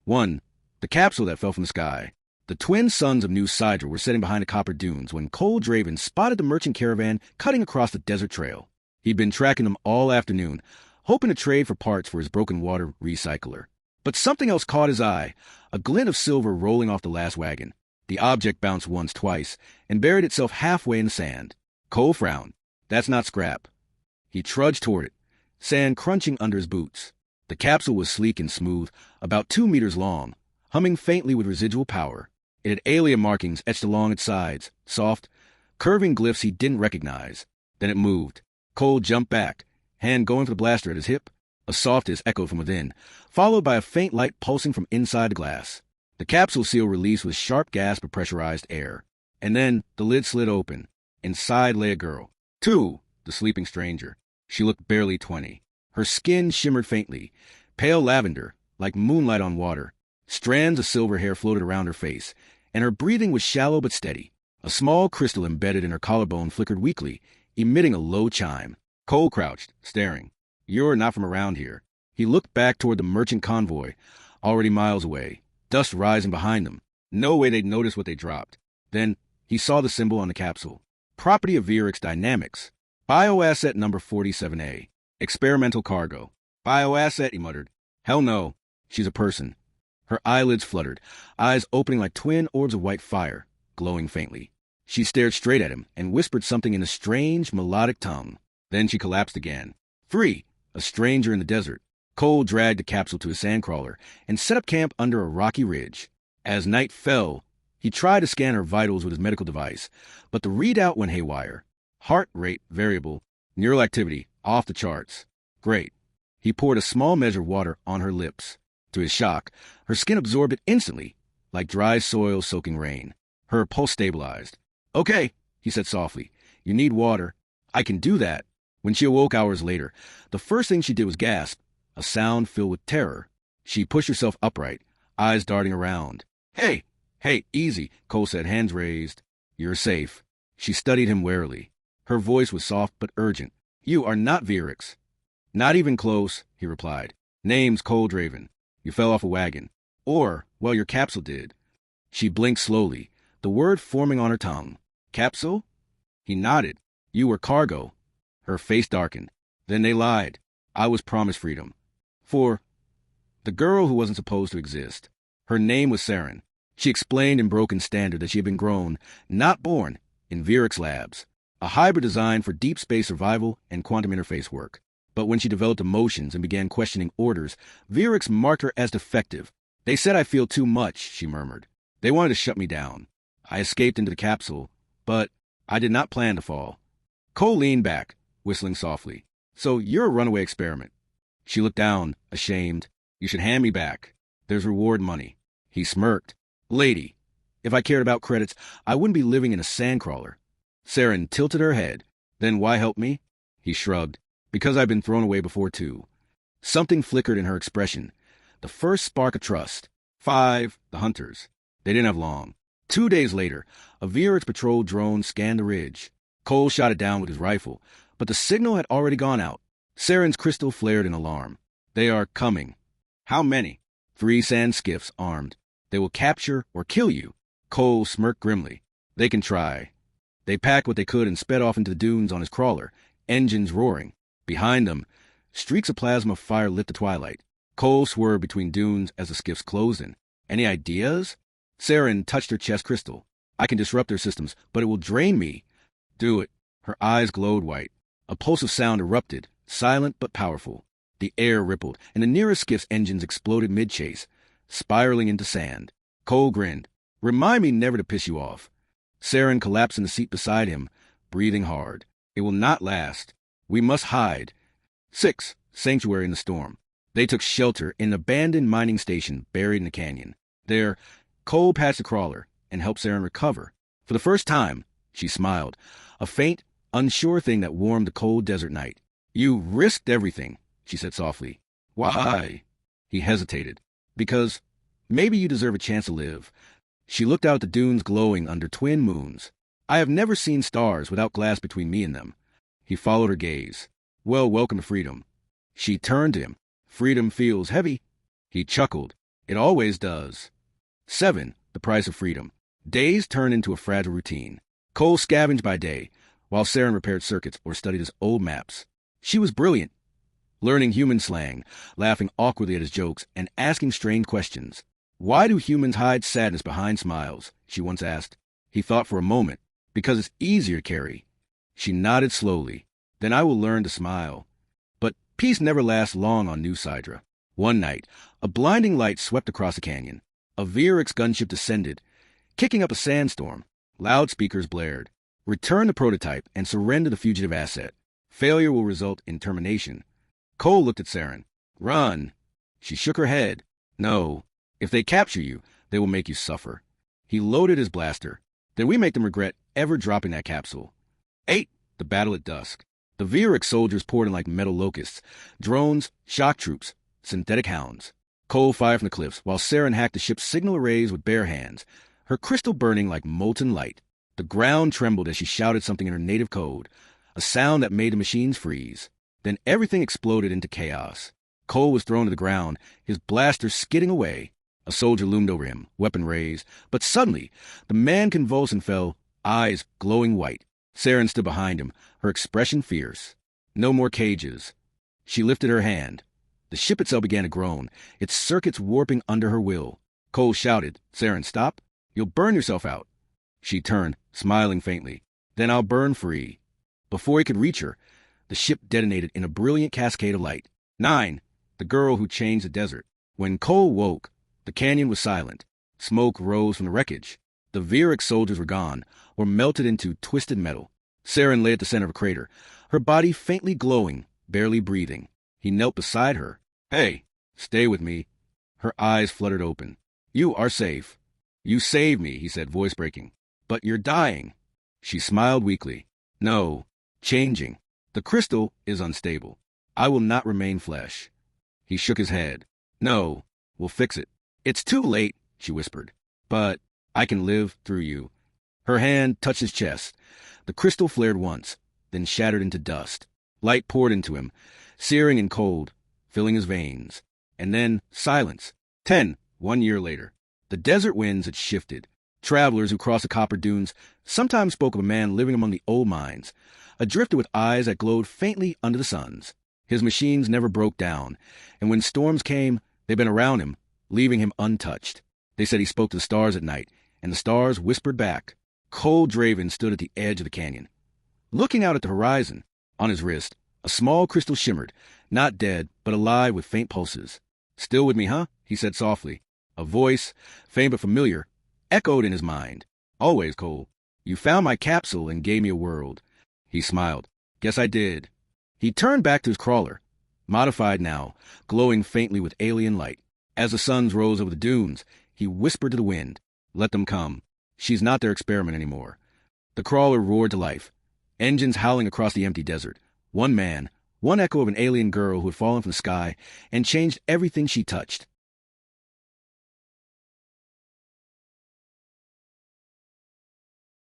1. The capsule that fell from the sky. The twin sons of New Sidra were sitting behind the copper dunes when Cole Draven spotted the merchant caravan cutting across the desert trail. He'd been tracking them all afternoon, hoping to trade for parts for his broken water recycler. But something else caught his eye, a glint of silver rolling off the last wagon. The object bounced once, twice, and buried itself halfway in the sand. Cole frowned. That's not scrap. He trudged toward it, sand crunching under his boots. The capsule was sleek and smooth, about 2 meters long, humming faintly with residual power. It had alien markings etched along its sides, soft, curving glyphs he didn't recognize. Then it moved. Cole jumped back, hand going for the blaster at his hip. A soft hiss echoed from within, followed by a faint light pulsing from inside the glass. The capsule seal released with a sharp gasp of pressurized air. And then the lid slid open. Inside lay a girl. 2, the sleeping stranger. She looked barely 20. Her skin shimmered faintly, pale lavender, like moonlight on water. Strands of silver hair floated around her face, and her breathing was shallow but steady. A small crystal embedded in her collarbone flickered weakly, emitting a low chime. Cole crouched, staring. You're not from around here. He looked back toward the merchant convoy, already miles away, dust rising behind them. No way they'd notice what they dropped. Then he saw the symbol on the capsule. Property of Virix Dynamics. Bioasset number 47A. Experimental cargo. Bioasset, he muttered. Hell no. She's a person. Her eyelids fluttered, eyes opening like twin orbs of white fire, glowing faintly. She stared straight at him and whispered something in a strange, melodic tongue. Then she collapsed again. 3. A stranger in the desert. Cole dragged the capsule to his sandcrawler and set up camp under a rocky ridge. As night fell, he tried to scan her vitals with his medical device, but the readout went haywire. Heart rate variable, neural activity off the charts. Great. He poured a small measure of water on her lips. To his shock, her skin absorbed it instantly, like dry soil soaking rain. Her pulse stabilized. Okay, he said softly. You need water. I can do that. When she awoke hours later, the first thing she did was gasp, a sound filled with terror. She pushed herself upright, eyes darting around. Hey, easy, Cole said, hands raised. You're safe. She studied him warily. Her voice was soft but urgent. You are not Virix. Not even close, he replied. Name's Cole Draven. You fell off a wagon. Or, well, your capsule did. She blinked slowly, the word forming on her tongue. Capsule? He nodded. You were cargo. Her face darkened. Then they lied. I was promised freedom. For the girl who wasn't supposed to exist. Her name was Saren. She explained in broken standard that she had been grown, not born, in Virix Labs, a hybrid designed for deep space survival and quantum interface work. But when she developed emotions and began questioning orders, Virix marked her as defective. They said I feel too much, she murmured. They wanted to shut me down. I escaped into the capsule, but I did not plan to fall. Cole leaned back, whistling softly. So you're a runaway experiment. She looked down, ashamed. You should hand me back. There's reward money. He smirked. Lady, if I cared about credits, I wouldn't be living in a sandcrawler. Saren tilted her head. Then why help me? He shrugged. Because I've been thrown away before, too. Something flickered in her expression. The first spark of trust. 5, the hunters. They didn't have long. 2 days later, a Virix patrol drone scanned the ridge. Cole shot it down with his rifle, but the signal had already gone out. Saren's crystal flared in alarm. They are coming. How many? 3 sand skiffs, armed. They will capture or kill you. Cole smirked grimly. They can try. They packed what they could and sped off into the dunes on his crawler, engines roaring. Behind them, streaks of plasma fire lit the twilight. Cole swerved between dunes as the skiffs closed in. Any ideas? Saren touched her chest crystal. I can disrupt their systems, but it will drain me. Do it. Her eyes glowed white. A pulse of sound erupted, silent but powerful. The air rippled, and the nearest skiff's engines exploded mid-chase, spiraling into sand. Cole grinned. Remind me never to piss you off. Saren collapsed in the seat beside him, breathing hard. It will not last. We must hide. 6, sanctuary in the storm. They took shelter in an abandoned mining station buried in a canyon. There, Cole patched the crawler and helped Saren recover. For the first time, she smiled, a faint, unsure thing that warmed the cold desert night. You risked everything, she said softly. Why? He hesitated. Because maybe you deserve a chance to live. She looked out at the dunes glowing under twin moons. I have never seen stars without glass between me and them. He followed her gaze. Well, welcome to freedom. She turned to him. Freedom feels heavy. He chuckled. It always does. 7. The price of freedom. Days turn into a fragile routine. Cole scavenged by day, while Saren repaired circuits or studied his old maps. She was brilliant, learning human slang, laughing awkwardly at his jokes, and asking strange questions. Why do humans hide sadness behind smiles? She once asked. He thought for a moment. Because it's easier to carry. She nodded slowly. Then I will learn to smile. But peace never lasts long on New Sidra. One night, a blinding light swept across the canyon. A VRX gunship descended, kicking up a sandstorm. Loudspeakers blared. Return the prototype and surrender the fugitive asset. Failure will result in termination. Cole looked at Saren. Run. She shook her head. No. If they capture you, they will make you suffer. He loaded his blaster. Then we make them regret ever dropping that capsule. 8. The battle at dusk. The VRX soldiers poured in like metal locusts. Drones, shock troops, synthetic hounds. Cole fired from the cliffs, while Saren hacked the ship's signal arrays with bare hands, her crystal burning like molten light. The ground trembled as she shouted something in her native code, a sound that made the machines freeze. Then everything exploded into chaos. Cole was thrown to the ground, his blaster skidding away. A soldier loomed over him, weapon raised, but suddenly, the man convulsed and fell, eyes glowing white. Saren stood behind him, her expression fierce. No more cages. She lifted her hand. The ship itself began to groan, its circuits warping under her will. Cole shouted, Saren, stop. You'll burn yourself out. She turned, smiling faintly. Then I'll burn free. Before he could reach her, the ship detonated in a brilliant cascade of light. 9. The girl who changed the desert. When Cole woke, the canyon was silent. Smoke rose from the wreckage. The VRX soldiers were gone, or melted into twisted metal. Saren lay at the center of a crater, her body faintly glowing, barely breathing. He knelt beside her. Hey, stay with me. Her eyes fluttered open. You are safe. You saved me, he said, voice breaking. But you're dying. She smiled weakly. No, changing. The crystal is unstable. I will not remain flesh. He shook his head. No, we'll fix it. It's too late, she whispered. But I can live through you. Her hand touched his chest. The crystal flared once, then shattered into dust. Light poured into him, searing and cold, filling his veins. And then silence. 10. 1 year later. The desert winds had shifted. Travelers who crossed the copper dunes sometimes spoke of a man living among the old mines, a drifter with eyes that glowed faintly under the suns. His machines never broke down, and when storms came, they'd been around him, leaving him untouched. They said he spoke to the stars at night, and the stars whispered back. Cole Draven stood at the edge of the canyon, looking out at the horizon. On his wrist, a small crystal shimmered, not dead, but alive with faint pulses. Still with me, huh? He said softly. A voice, faint but familiar, echoed in his mind. Always, Cole. You found my capsule and gave me a world. He smiled. Guess I did. He turned back to his crawler, modified now, glowing faintly with alien light. As the suns rose over the dunes, he whispered to the wind, let them come. She's not their experiment anymore. The crawler roared to life, engines howling across the empty desert. One man, one echo of an alien girl who had fallen from the sky and changed everything she touched.